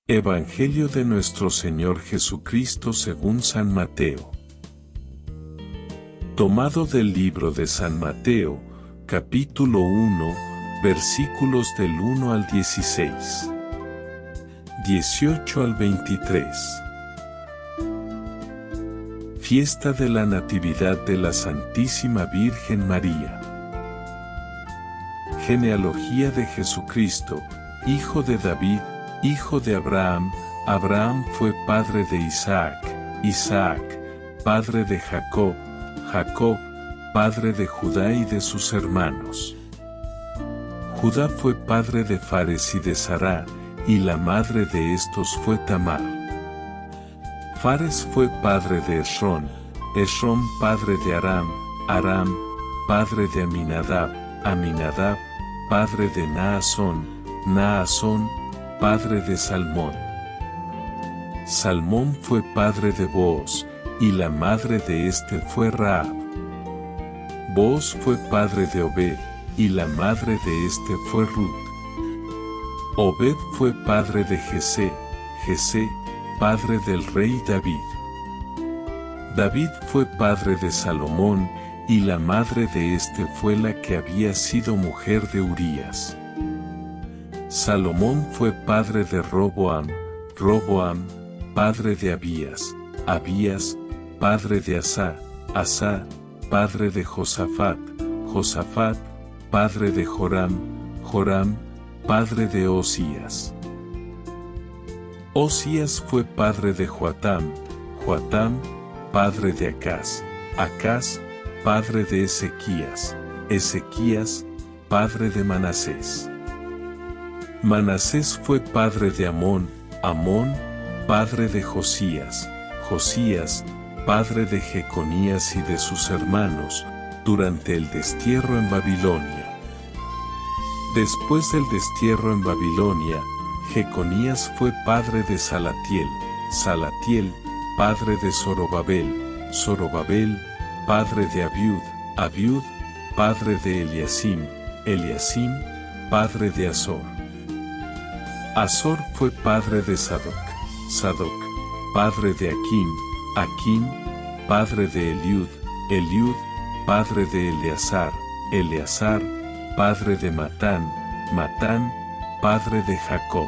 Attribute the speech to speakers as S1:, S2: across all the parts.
S1: Evangelio de nuestro Señor Jesucristo según San Mateo. Tomado del libro de San Mateo, capítulo 1, versículos del 1 al 16. 18 al 23. Fiesta de la Natividad de la Santísima Virgen María. Genealogía de Jesucristo, hijo de David, hijo de Abraham. Abraham fue padre de Isaac, Isaac, padre de Jacob, Jacob, padre de Judá y de sus hermanos. Judá fue padre de Fares y de Sará, y la madre de estos fue Tamar. Fares fue padre de Esrón, Esrón padre de Aram, Aram, padre de Aminadab, Aminadab, padre de Naasón, Naasón, padre de Salmón. Salmón fue padre de Booz, y la madre de éste fue Rahab. Booz fue padre de Obed, y la madre de éste fue Ruth. Obed fue padre de Jesé, Jesé, padre del rey David. David fue padre de Salomón, y la madre de éste fue la que había sido mujer de Urías. Salomón fue padre de Roboam, Roboam, padre de Abías, Abías, padre de Asá, Asá, padre de Josafat, Josafat, padre de Joram, Joram, padre de Osías. Osías fue padre de Joatam, Joatam, padre de Acaz, Acaz, padre de Ezequías, Ezequías, padre de Manasés. Manasés fue padre de Amón, Amón, padre de Josías, Josías, padre de Jeconías y de sus hermanos, durante el destierro en Babilonia. Después del destierro en Babilonia, Jeconías fue padre de Salatiel, Salatiel, padre de Zorobabel, Zorobabel, padre de Abiud, Abiud, padre de Eliasim, Eliasim, padre de Azor. Azor fue padre de Sadoc, Sadoc, padre de Aquim, Aquim, padre de Eliud, Eliud, padre de Eleazar, Eleazar, padre de Matán, Matán, padre de Jacob.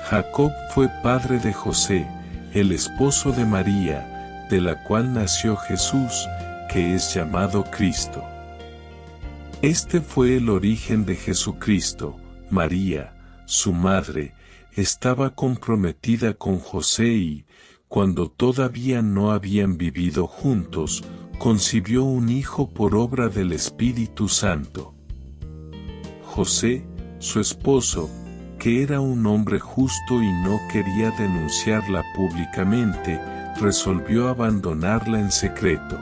S1: Jacob fue padre de José, el esposo de María, de la cual nació Jesús, que es llamado Cristo. Este fue el origen de Jesucristo. María, su madre, estaba comprometida con José y, cuando todavía no habían vivido juntos, concibió un hijo por obra del Espíritu Santo. José, su esposo, que era un hombre justo y no quería denunciarla públicamente, resolvió abandonarla en secreto.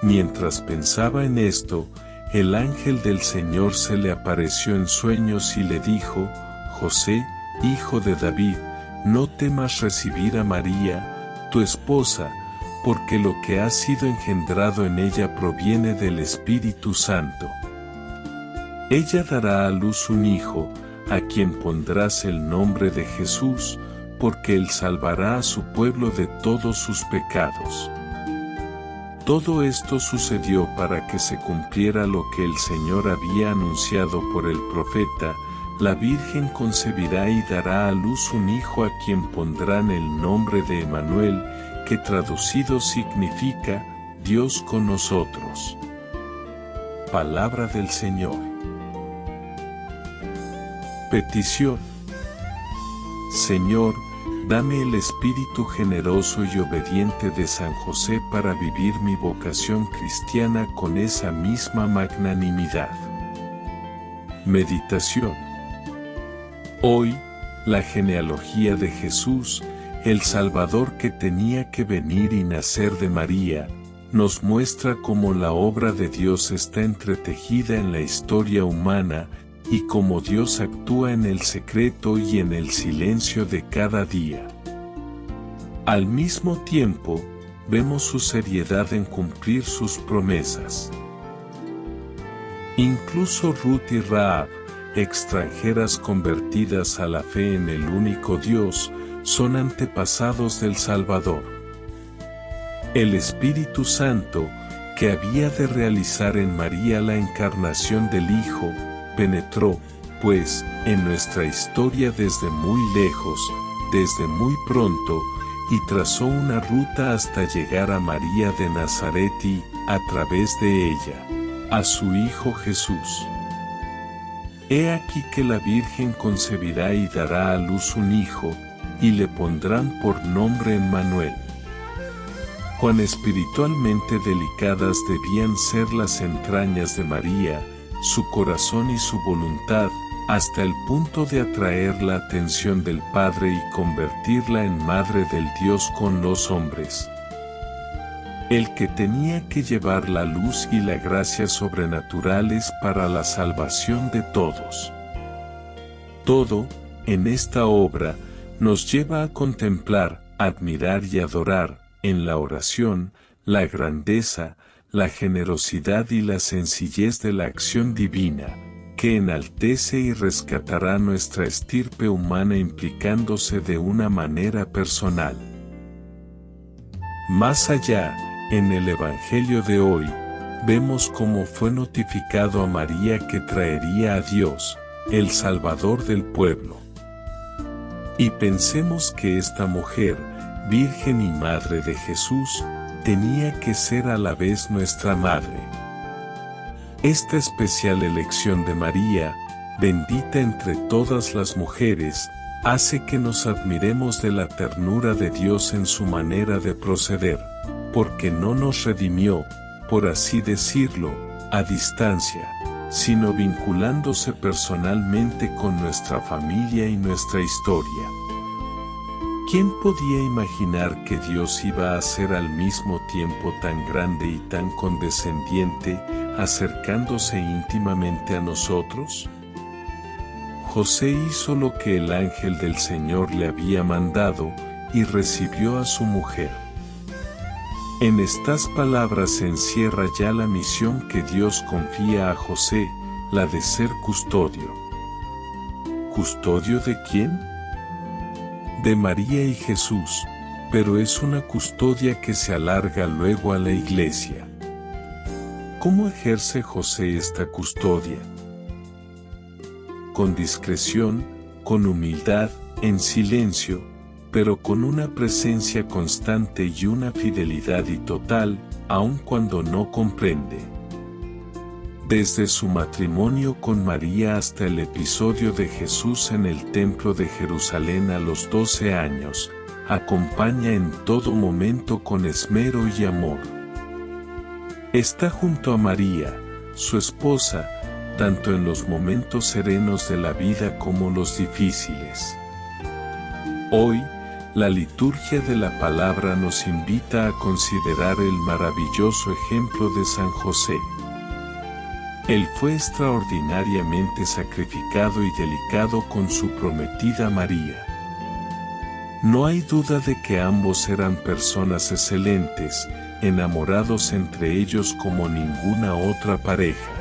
S1: Mientras pensaba en esto, el ángel del Señor se le apareció en sueños y le dijo: José, hijo de David, no temas recibir a María, tu esposa, porque lo que ha sido engendrado en ella proviene del Espíritu Santo. Ella dará a luz un hijo, a quien pondrás el nombre de Jesús, porque él salvará a su pueblo de todos sus pecados. Todo esto sucedió para que se cumpliera lo que el Señor había anunciado por el profeta: la Virgen concebirá y dará a luz un hijo a quien pondrán el nombre de Emmanuel, que traducido significa Dios con nosotros. Palabra del Señor. Petición. Señor, dame el espíritu generoso y obediente de San José para vivir mi vocación cristiana con esa misma magnanimidad. Meditación. Hoy, la genealogía de Jesús, el Salvador que tenía que venir y nacer de María, nos muestra cómo la obra de Dios está entretejida en la historia humana, y cómo Dios actúa en el secreto y en el silencio de cada día. Al mismo tiempo, vemos su seriedad en cumplir sus promesas. Incluso Ruth y Rahab, extranjeras convertidas a la fe en el único Dios, son antepasados del Salvador. El Espíritu Santo, que había de realizar en María la encarnación del Hijo, penetró, pues, en nuestra historia desde muy lejos, desde muy pronto, y trazó una ruta hasta llegar a María de Nazaret y, a través de ella, a su Hijo Jesús. He aquí que la Virgen concebirá y dará a luz un hijo, y le pondrán por nombre Emmanuel. Cuán espiritualmente delicadas debían ser las entrañas de María, su corazón y su voluntad, hasta el punto de atraer la atención del Padre y convertirla en Madre del Dios con los hombres. El que tenía que llevar la luz y la gracia sobrenaturales para la salvación de todos. Todo, en esta obra, nos lleva a contemplar, admirar y adorar, en la oración, la grandeza, la generosidad y la sencillez de la acción divina, que enaltece y rescatará nuestra estirpe humana implicándose de una manera personal. Más allá, en el Evangelio de hoy, vemos cómo fue notificado a María que traería a Dios, el Salvador del pueblo. Y pensemos que esta mujer, Virgen y Madre de Jesús, tenía que ser a la vez nuestra Madre. Esta especial elección de María, bendita entre todas las mujeres, hace que nos admiremos de la ternura de Dios en su manera de proceder, porque no nos redimió, por así decirlo, a distancia, sino vinculándose personalmente con nuestra familia y nuestra historia. ¿Quién podía imaginar que Dios iba a ser al mismo tiempo tan grande y tan condescendiente, acercándose íntimamente a nosotros? José hizo lo que el ángel del Señor le había mandado, y recibió a su mujer. En estas palabras se encierra ya la misión que Dios confía a José, la de ser custodio. ¿Custodio de quién? De María y Jesús, pero es una custodia que se alarga luego a la Iglesia. ¿Cómo ejerce José esta custodia? Con discreción, con humildad, en silencio, pero con una presencia constante y una fidelidad y total, aun cuando no comprende. Desde su matrimonio con María hasta el episodio de Jesús en el templo de Jerusalén a los 12 años, acompaña en todo momento con esmero y amor. Está junto a María, su esposa, tanto en los momentos serenos de la vida como los difíciles. Hoy, la liturgia de la palabra nos invita a considerar el maravilloso ejemplo de San José. Él fue extraordinariamente sacrificado y delicado con su prometida María. No hay duda de que ambos eran personas excelentes, enamorados entre ellos como ninguna otra pareja.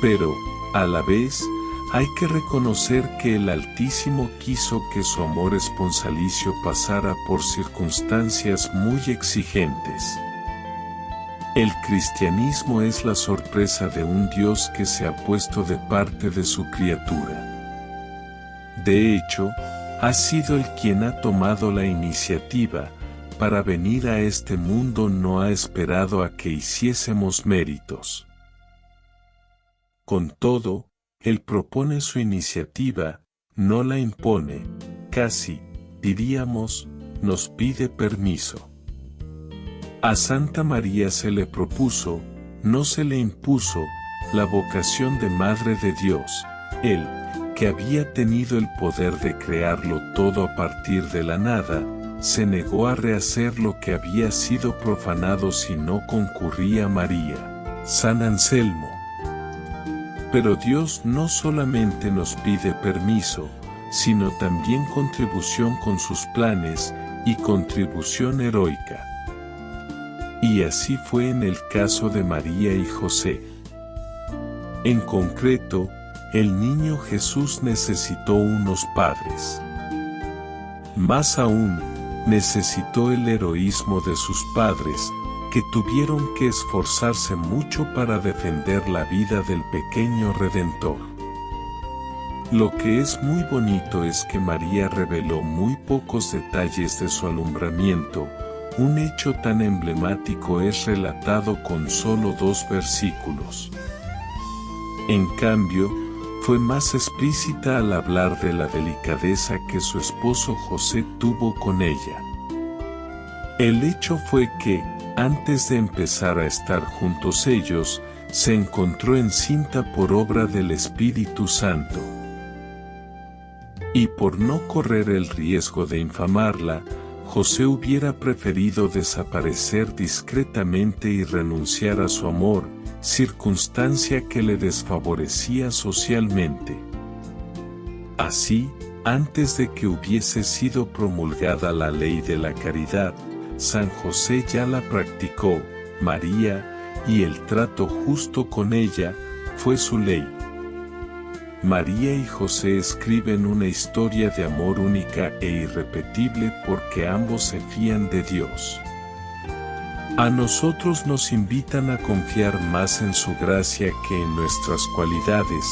S1: Pero, a la vez, hay que reconocer que el Altísimo quiso que su amor esponsalicio pasara por circunstancias muy exigentes. El cristianismo es la sorpresa de un Dios que se ha puesto de parte de su criatura. De hecho, ha sido Él quien ha tomado la iniciativa. Para venir a este mundo no ha esperado a que hiciésemos méritos. Con todo, Él propone su iniciativa, no la impone, casi, diríamos, nos pide permiso. A Santa María se le propuso, no se le impuso, la vocación de Madre de Dios. Él, que había tenido el poder de crearlo todo a partir de la nada, se negó a rehacer lo que había sido profanado si no concurría María. San Anselmo. Pero Dios no solamente nos pide permiso, sino también contribución con sus planes, y contribución heroica. Y así fue en el caso de María y José. En concreto, el niño Jesús necesitó unos padres. Más aún, necesitó el heroísmo de sus padres, que tuvieron que esforzarse mucho para defender la vida del pequeño Redentor. Lo que es muy bonito es que María reveló muy pocos detalles de su alumbramiento. Un hecho tan emblemático es relatado con solo 2 versículos. En cambio, fue más explícita al hablar de la delicadeza que su esposo José tuvo con ella. El hecho fue que, antes de empezar a estar juntos ellos, se encontró encinta por obra del Espíritu Santo. Y por no correr el riesgo de infamarla, José hubiera preferido desaparecer discretamente y renunciar a su amor, circunstancia que le desfavorecía socialmente. Así, antes de que hubiese sido promulgada la ley de la caridad, San José ya la practicó. María, y el trato justo con ella, fue su ley. María y José escriben una historia de amor única e irrepetible porque ambos se fían de Dios. A nosotros nos invitan a confiar más en su gracia que en nuestras cualidades,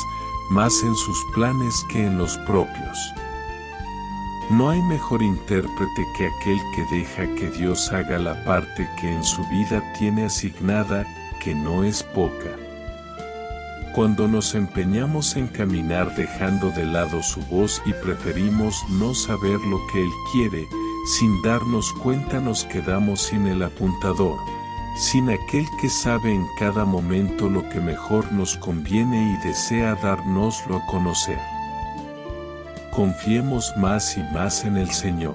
S1: más en sus planes que en los propios. No hay mejor intérprete que aquel que deja que Dios haga la parte que en su vida tiene asignada, que no es poca. Cuando nos empeñamos en caminar dejando de lado su voz y preferimos no saber lo que Él quiere, sin darnos cuenta nos quedamos sin el apuntador, sin aquel que sabe en cada momento lo que mejor nos conviene y desea dárnoslo a conocer. Confiemos más y más en el Señor.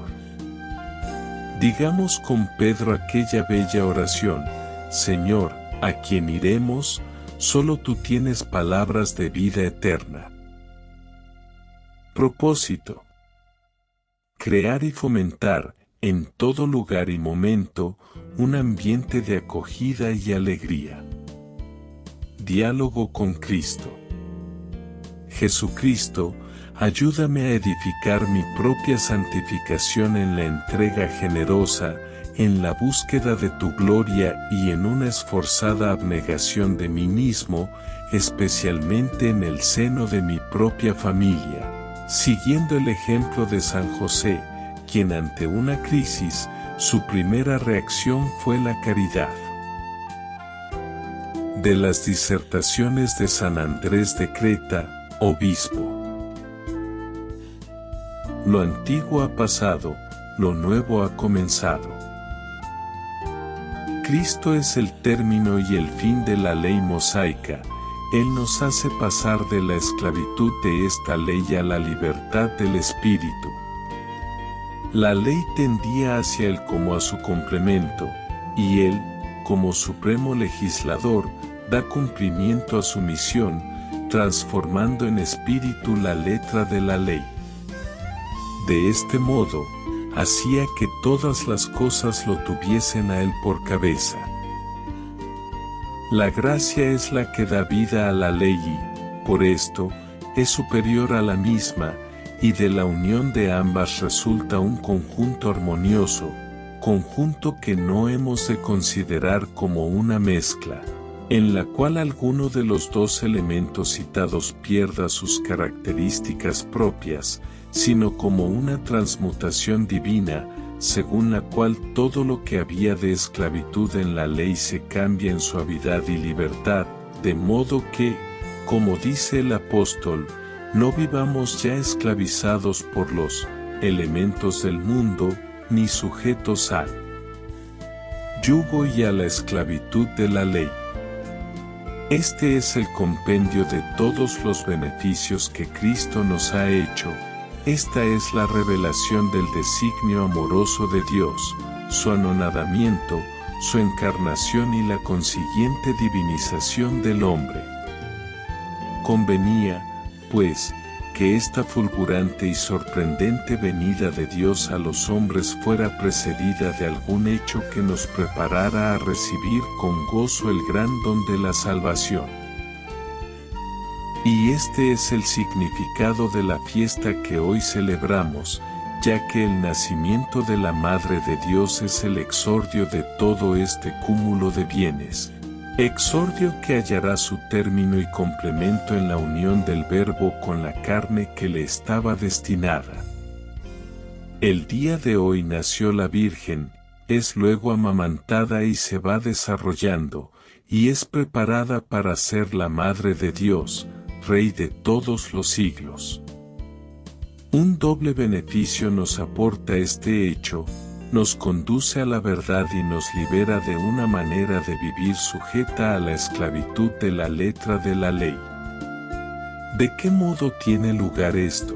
S1: Digamos con Pedro aquella bella oración: Señor, ¿a quién iremos? Solo tú tienes palabras de vida eterna. Propósito: crear y fomentar, en todo lugar y momento, un ambiente de acogida y alegría. Diálogo con Cristo. Jesucristo, ayúdame a edificar mi propia santificación en la entrega generosa, en la búsqueda de tu gloria y en una esforzada abnegación de mí mismo, especialmente en el seno de mi propia familia, siguiendo el ejemplo de San José, quien ante una crisis, su primera reacción fue la caridad. De las disertaciones de San Andrés de Creta, obispo. Lo antiguo ha pasado, lo nuevo ha comenzado. Cristo es el término y el fin de la ley mosaica. Él nos hace pasar de la esclavitud de esta ley a la libertad del Espíritu. La ley tendía hacia Él como a su complemento, y Él, como supremo legislador, da cumplimiento a su misión, transformando en espíritu la letra de la ley. De este modo, hacía que todas las cosas lo tuviesen a Él por cabeza. La gracia es la que da vida a la ley y, por esto, es superior a la misma, y de la unión de ambas resulta un conjunto armonioso, conjunto que no hemos de considerar como una mezcla, en la cual alguno de los 2 elementos citados pierda sus características propias, sino como una transmutación divina, según la cual todo lo que había de esclavitud en la ley se cambia en suavidad y libertad, de modo que, como dice el apóstol, no vivamos ya esclavizados por los elementos del mundo, ni sujetos al yugo y a la esclavitud de la ley. Este es el compendio de todos los beneficios que Cristo nos ha hecho. Esta es la revelación del designio amoroso de Dios, su anonadamiento, su encarnación y la consiguiente divinización del hombre. Convenía, pues, que esta fulgurante y sorprendente venida de Dios a los hombres fuera precedida de algún hecho que nos preparara a recibir con gozo el gran don de la salvación. Y este es el significado de la fiesta que hoy celebramos, ya que el nacimiento de la Madre de Dios es el exordio de todo este cúmulo de bienes. Exordio que hallará su término y complemento en la unión del Verbo con la carne que le estaba destinada. El día de hoy nació la Virgen, es luego amamantada y se va desarrollando, y es preparada para ser la Madre de Dios, Rey de todos los siglos. Un doble beneficio nos aporta este hecho, nos conduce a la verdad y nos libera de una manera de vivir sujeta a la esclavitud de la letra de la ley. ¿De qué modo tiene lugar esto?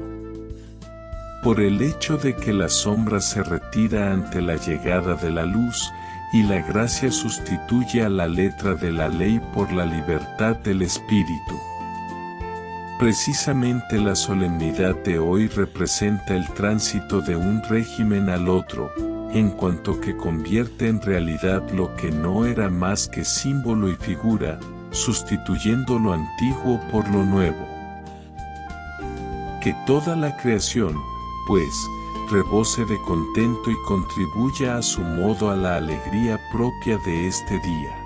S1: Por el hecho de que la sombra se retira ante la llegada de la luz, y la gracia sustituye a la letra de la ley por la libertad del Espíritu. Precisamente la solemnidad de hoy representa el tránsito de un régimen al otro, en cuanto que convierte en realidad lo que no era más que símbolo y figura, sustituyendo lo antiguo por lo nuevo. Que toda la creación, pues, rebose de contento y contribuya a su modo a la alegría propia de este día.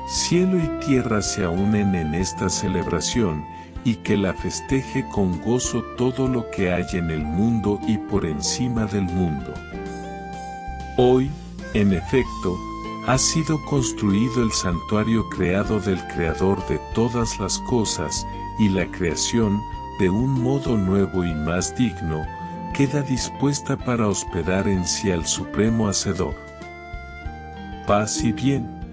S1: Cielo y tierra se unen en esta celebración, y que la festeje con gozo todo lo que hay en el mundo y por encima del mundo. Hoy, en efecto, ha sido construido el santuario creado del Creador de todas las cosas, y la creación, de un modo nuevo y más digno, queda dispuesta para hospedar en sí al Supremo Hacedor. Paz y bien.